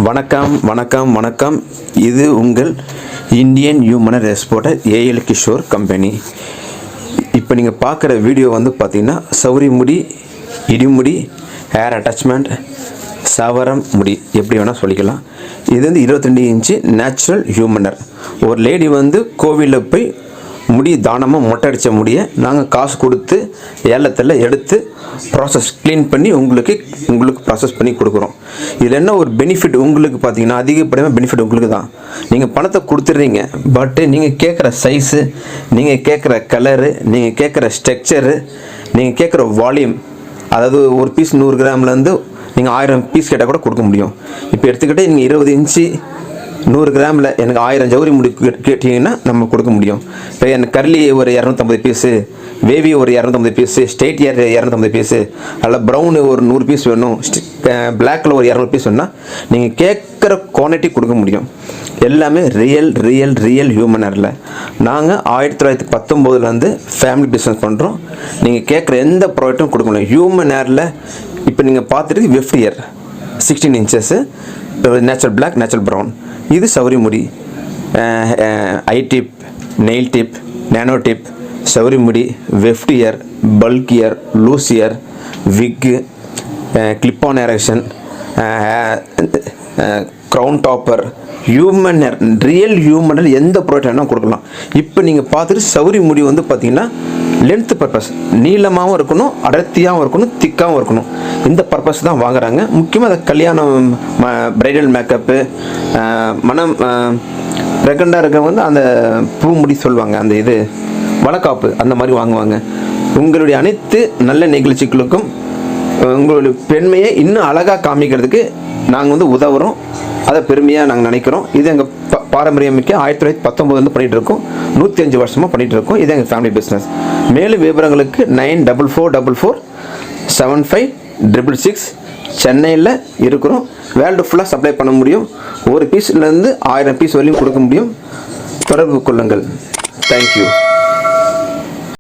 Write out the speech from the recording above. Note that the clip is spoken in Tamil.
வணக்கம் வணக்கம் வணக்கம். இது உங்கள் Indian human exporter AL Kishore company. இப்போ நீங்கள் பார்க்குற வீடியோ வந்து பார்த்தீங்கன்னா சௌரி முடி, இடிமுடி, ஹேர் அட்டாச்மெண்ட், சவரம் முடி எப்படி வேணால் சொல்லிக்கலாம். இது வந்து 22 இன்ச்சு நேச்சுரல் ஹியூமனர். ஒரு லேடி வந்து கோவிலில் போய் முடி தானமாக மொட்டை அடித்த முடியை நாங்கள் காசு கொடுத்து ஏலத்தில் எடுத்து ப்ராசஸ் க்ளீன் பண்ணி உங்களுக்கு ப்ராசஸ் பண்ணி கொடுக்குறோம். இதில் என்ன ஒரு பெனிஃபிட் உங்களுக்கு பார்த்தீங்கன்னா, அதிகப்படியான பெனிஃபிட் உங்களுக்கு தான். நீங்கள் பணத்தை கொடுத்துட்றீங்க, பட்டு நீங்கள் கேட்குற சைஸு, நீங்கள் கேட்குற கலரு, நீங்கள் கேட்குற ஸ்ட்ரக்சரு, நீங்கள் கேட்குற வால்யூம், அதாவது ஒரு பீஸ் 100 கிராம்லேருந்து நீங்கள் 1000 பீஸ் கேட்டால் கூட கொடுக்க முடியும். இப்போ எடுத்துக்கிட்டே நீங்கள் 20 இன்ச்சு 100 கிராமில் எனக்கு 1000 ஜவுரி முடி கேட்டிங்கன்னா நம்ம கொடுக்க முடியும். இப்போ எனக்கு கர்லி ஒரு 250 பீஸு, வேவி ஒரு 250 பீஸு, ஸ்ட்ரெயிட் ஹேர் 250 பீஸு, அதில் ப்ரௌனு ஒரு 100 பீஸ் வேணும், பிளாக்கில் ஒரு 200 பீஸ் வேணும்னா நீங்கள் கேட்குற குவான்டிட்டி கொடுக்க முடியும். எல்லாமே ரியல் ஹியூமனரில். நாங்கள் 1919 ஃபேமிலி பிஸ்னஸ் பண்ணுறோம். நீங்கள் கேட்குற எந்த ப்ராடக்ட்டும் கொடுக்க முடியும். ஹியூமன் ஹேரில் இப்போ நீங்கள் பார்த்துட்டு weft hair 16 inches, natural black, natural brown. இது சௌரி முடி, I tip, nail tip, nano tip, சௌரி முடி, weft hair, bulk hair, loose hair, wig, clip on எரெக்ஷன், crown topper, human hair, real ஹியூமனில் எந்த ப்ராடக்ட் வேணால் கொடுக்கலாம். இப்போ நீங்கள் பார்த்துட்டு சௌரி முடி வந்து பார்த்தீங்கன்னா லென்த் பர்பஸ், நீளமாகவும் இருக்கணும், அடர்த்தியாகவும் இருக்கணும், திக்காகவும் இருக்கணும். இந்த பர்பஸ் தான் வாங்குறாங்க. முக்கியமாக அந்த கல்யாணம், பிரைடல் மேக்கப்பு, மனம் ப்ரெக்னெண்ட்டாக இருக்க வந்து அந்த பூ முடி சொல்லுவாங்க, அந்த இது வளக்காப்பு, அந்த மாதிரி வாங்குவாங்க. உங்களுடைய அனைத்து நல்ல நிகழ்ச்சிகளுக்கும் உங்களுடைய பெண்மையை இன்னும் அழகாக காமிக்கிறதுக்கு நாங்கள் வந்து உதவுறோம். அதை பெருமையாக நாங்கள் நினைக்கிறோம். இது எங்கள் பாரம்பரியமிக்க 1919 பண்ணிகிட்டு இருக்கோம். 105 வருஷமாக பண்ணிகிட்டு இருக்கோம். இது எங்கள் ஃபேமிலி பிஸ்னஸ். மேலும் விவரங்களுக்கு 9444756666 சென்னையில் இருக்கிறோம். வேர்ல்டு ஃபுல்லாக சப்ளை பண்ண முடியும். ஒரு பீஸ்லேருந்து 1000 பீஸ் வரையும் கொடுக்க முடியும். தொடர்பு கொள்ளுங்கள். தேங்க்யூ.